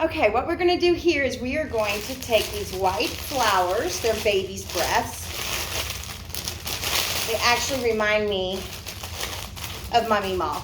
Okay, what we're gonna do here is we are going to take these white flowers, they're baby's breaths. They actually remind me of Mommy Ma.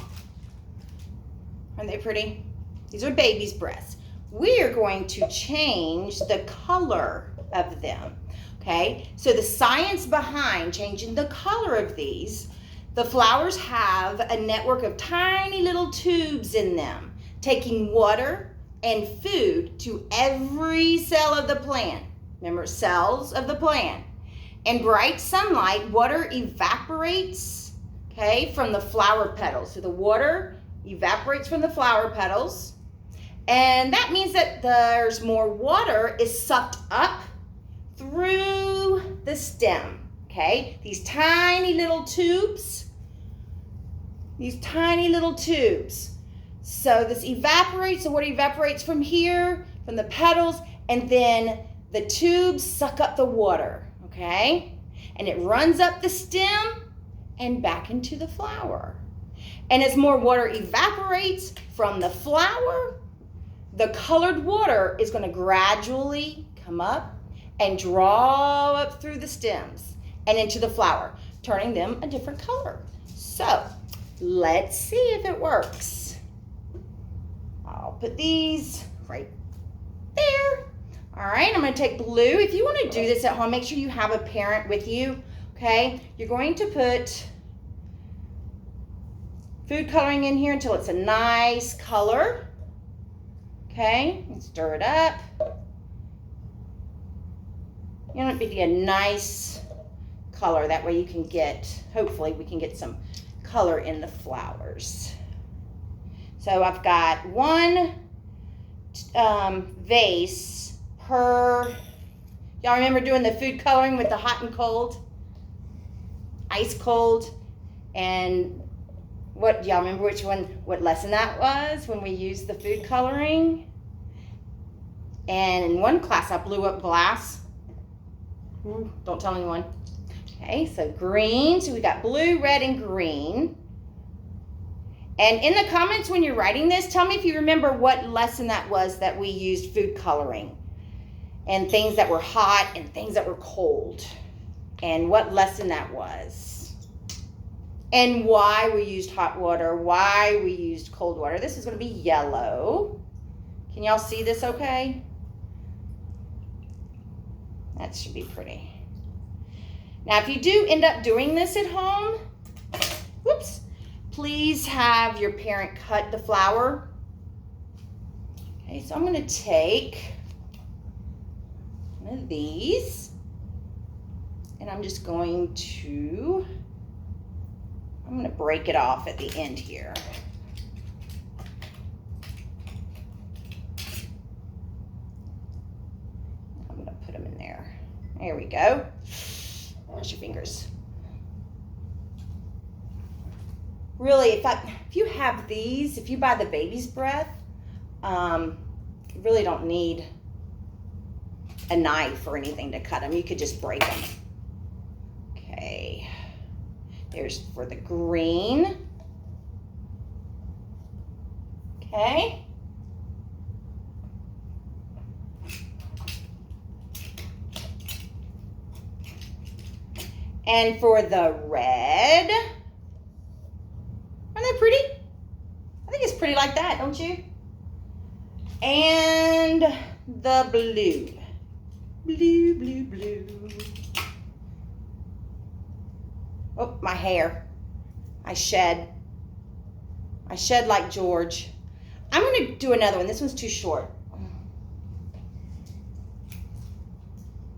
Aren't they pretty? These are baby's breaths. We are going to change the color of them, okay? So the science behind changing the color of these, the flowers have a network of tiny little tubes in them, taking water and food to every cell of the plant. Remember, cells of the plant. In bright sunlight, water evaporates, okay, from the flower petals. So the water evaporates from the flower petals. And that means that there's more water is sucked up through the stem, okay? These tiny little tubes. So this evaporates, the water evaporates from here, from the petals, and then the tubes suck up the water, okay? And it runs up the stem and back into the flower. And as more water evaporates from the flower, the colored water is going to gradually come up and draw up through the stems and into the flower, turning them a different color. So let's see if it works. I'll put these right there. All right, I'm going to take blue. If you want to do this at home, make sure you have a parent with you, okay? You're going to put food coloring in here until it's a nice color. Okay, and stir it up. You want it to be a nice color. That way you can get, hopefully we can get some color in the flowers. So I've got one vase per, y'all remember doing the food coloring with the hot and cold? Ice cold. And what, do y'all remember what lesson that was when we used the food coloring? And in one class I blew up glass. Don't tell anyone. Okay, so green. So we got blue, red, and green. And in the comments when you're writing this, tell me if you remember what lesson that was that we used food coloring. And things that were hot and things that were cold. And what lesson that was. And why we used hot water, why we used cold water. This is going to be yellow. Can y'all see this okay? That should be pretty. Now, if you do end up doing this at home, whoops, please have your parent cut the flower. Okay, so I'm going to take one of these, and I'm just going to, I'm going to break it off at the end here. I'm going to put them in there. There we go. Wash your fingers. Really, if you have these, if you buy the baby's breath, you really don't need a knife or anything to cut them. You could just break them. Okay. There's for the green. Okay. And for the red, aren't they pretty? I think it's pretty like that, don't you? And the blue. Blue, blue, blue. Oh, my hair. I shed like George. I'm going to do another one. This one's too short.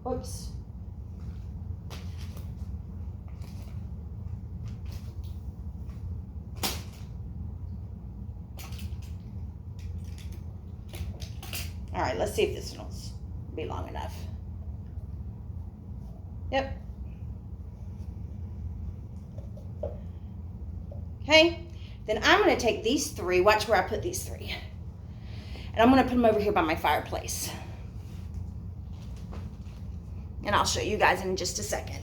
Oops. All right, let's see if this one will be long enough. Yep. Okay, then I'm going to take these three. Watch where I put these three. And I'm going to put them over here by my fireplace. And I'll show you guys in just a second.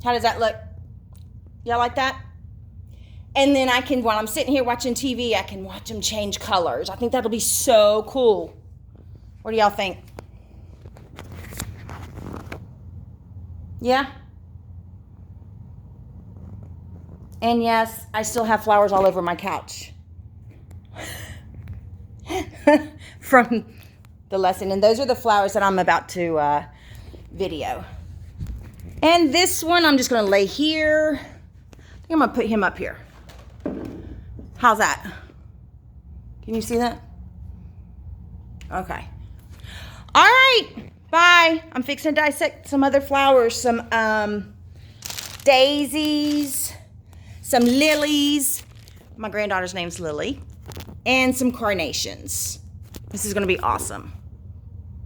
How does that look? Y'all like that? And then I can, while I'm sitting here watching TV, I can watch them change colors. I think that'll be so cool. What do y'all think? Yeah? And yes, I still have flowers all over my couch from the lesson. And those are the flowers that I'm about to video. And this one I'm just going to lay here. I think I'm going to put him up here. How's that? Can you see that? Okay. All right. Bye. I'm fixing to dissect some other flowers. Some daisies. Some lilies. My granddaughter's name's Lily. And some carnations. This is going to be awesome.